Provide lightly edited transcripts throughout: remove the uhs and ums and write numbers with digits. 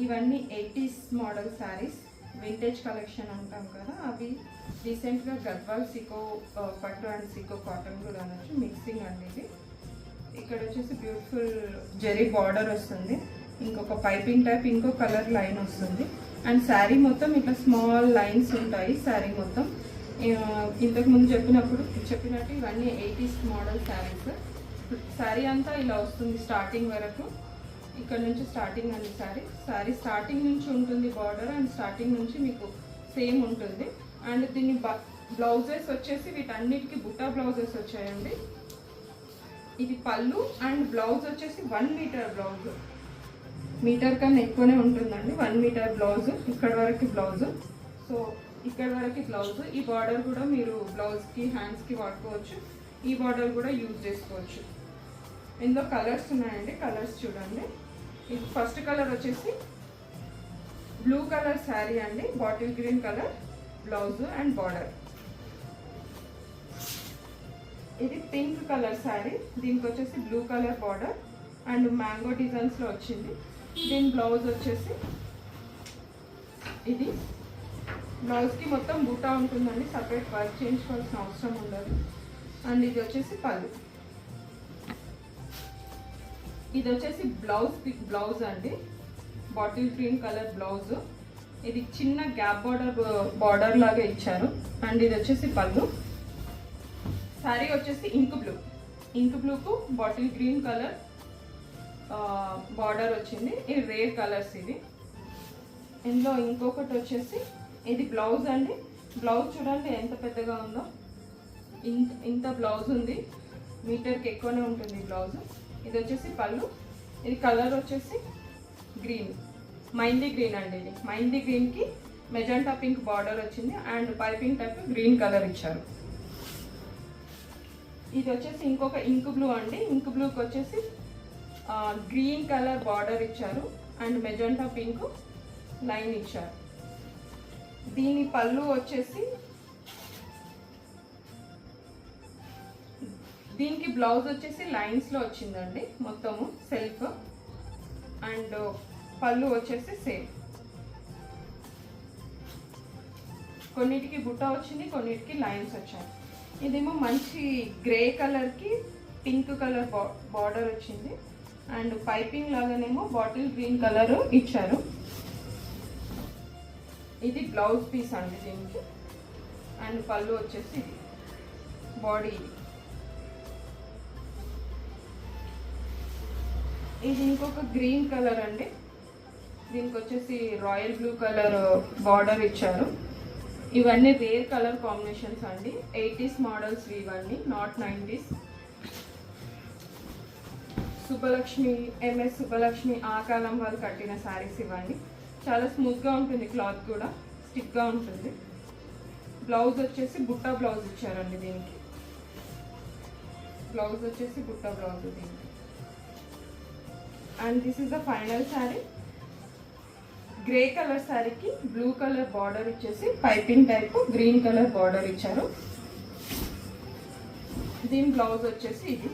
ఇవన్నీ 80s model saris, vintage collection అంటాం కదా, అవి రీసెంట్గా గద్వాల్ సికో పట్టు అండ్ సికో కాటన్ కూడా అనొచ్చు, మిక్సింగ్ అండి ఇది. ఇక్కడ వచ్చేసి బ్యూటిఫుల్ జెరీ బార్డర్ వస్తుంది, ఇంకొక పైపింగ్ టైప్ ఇంకో కలర్ లైన్ వస్తుంది. అండ్ శారీ మొత్తం ఇట్లా స్మాల్ లైన్స్ ఉంటాయి శారీ మొత్తం. ఇంతకుముందు చెప్పినట్టు ఇవన్నీ 80s మోడల్ శారీస్. శారీ అంతా ఇలా వస్తుంది స్టార్టింగ్ వరకు. ఇక్కడ నుంచి స్టార్టింగ్ అండి శారీ స్టార్టింగ్ నుంచి ఉంటుంది బార్డర్, అండ్ స్టార్టింగ్ నుంచి మీకు సేమ్ ఉంటుంది. అండ్ దీన్ని బ్లౌజెస్ వచ్చేసి వీటన్నిటికీ బుట్టా బ్లౌజెస్ వచ్చాయండి. ఇది పళ్ళు అండ్ బ్లౌజ్ వచ్చేసి 1 మీటర్ బ్లౌజ్, మీటర్ కన్నా ఎక్కువనే ఉంటుందండి. 1 మీటర్ బ్లౌజ్, ఇక్కడ వరకు బ్లౌజ్. సో ఇక్కడ వరకు బ్లౌజ్. ఈ బార్డర్ కూడా మీరు బ్లౌజ్కి హ్యాండ్స్కి వాడుకోవచ్చు, ఈ బార్డర్ కూడా యూజ్ చేసుకోవచ్చు. ఇందులో కలర్స్ ఉన్నాయండి, కలర్స్ చూడండి. ఇది ఫస్ట్ కలర్ వచ్చేసి బ్లూ కలర్ శారీ అండి, bottle green colour blouse and border. ఇది పింక్ కలర్ శారీ, దీనికి వచ్చేసి blue colour border and mango డిజైన్స్లో వచ్చింది. దీని బ్లౌజ్ వచ్చేసి ఇది. బ్లౌజ్కి మొత్తం బూటా ఉంటుందండి, సపరేట్ వర్క్ చేయించుకోవాల్సిన అవసరం ఉండదు. అండ్ ఇది వచ్చేసి పళ్ళు. ఇది వచ్చేసి బ్లౌజ్ అండి, బాటిల్ గ్రీన్ కలర్ బ్లౌజ్. ఇది చిన్న గ్యాప్ బార్డర్ లాగా ఇచ్చారు. అండ్ ఇది వచ్చేసి పళ్ళు. శారీ వచ్చేసి ఇంక్ బ్లూకు బాటిల్ గ్రీన్ కలర్ బార్డర్ వచ్చింది. ఇవి రేర్ కలర్స్ ఇవి. ఇందులో ఇంకొకటి వచ్చేసి ఇది బ్లౌజ్ అండి. బ్లౌజ్ చూడండి ఎంత పెద్దగా ఉందో, ఇంత బ్లౌజ్ ఉంది, మీటర్కి ఎక్కువనే ఉంటుంది బ్లౌజ్. ఇది వచ్చేసి పళ్ళు. ఇది కలర్ వచ్చేసి గ్రీన్, మైందీ గ్రీన్ అండి. ఇది మైందీ గ్రీన్కి మెజెంటా పింక్ బార్డర్ వచ్చింది and piping type green colour ఇచ్చారు. ఇది వచ్చేసి ఇంకొక ఇంక్ బ్లూ అండి. ఇంక్ బ్లూకి వచ్చేసి గ్రీన్ కలర్ బార్డర్ ఇచ్చారు అండ్ మెజెంటా పింక్ లైన్ ఇచ్చారు. దీని పళ్ళు వచ్చేసి, దీనికి బ్లౌజ్ వచ్చేసి లైన్స్లో వచ్చిందండి మొత్తము సెల్ఫ్. అండ్ పళ్ళు వచ్చేసి సేమ్. కొన్నిటికి బుట్ట వచ్చింది, కొన్నిటికి లైన్స్ వచ్చాయి. ఇదేమో మంచి గ్రే కలర్కి పింక్ కలర్ బార్డర్ వచ్చింది అండ్ పైపింగ్ లాగానేమో బాటిల్ గ్రీన్ కలర్ ఇచ్చారు. ఇది బ్లౌజ్ పీస్ అండి దీనికి. అండ్ పళ్ళు వచ్చేసి ఇది బాడీ. ఇది ఇంకొక గ్రీన్ కలర్ అండి, దీనికి వచ్చేసి రాయల్ బ్లూ కలర్ బార్డర్ ఇచ్చారు. ఇవన్నీ రేర్ కలర్ కాంబినేషన్స్ అండి, 80s మోడల్స్ ఇవన్నీ, not 90s. Subbalakshmi, MS Subbalakshmi ఆ కాలం వాళ్ళు కట్టిన శారీస్ ఇవన్నీ. చాలా స్మూత్గా ఉంటుంది, క్లాత్ కూడా స్టిక్గా ఉంటుంది. బ్లౌజ్ వచ్చేసి బుట్టా బ్లౌజ్ ఇచ్చారండి దీనికి. బ్లౌజ్ వచ్చేసి బుట్టా బ్లౌజ్ దీనికి. And this is the final sari. Grey colour శారీకి బ్లూ కలర్ బార్డర్ ఇచ్చేసి piping type green colour border ఇచ్చారు. దీని బ్లౌజ్ వచ్చేసి ఇది.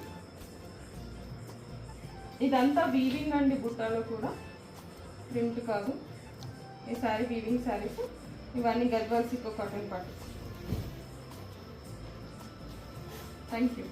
ఇదంతా వీవింగ్ అండి, బుట్టాలో కూడా ప్రింట్ కాదు. ఈ శారీ వీవింగ్ శారీస్. ఇవన్నీ గద్వాల్ సికో కాటన్ పట్టు. Thank you.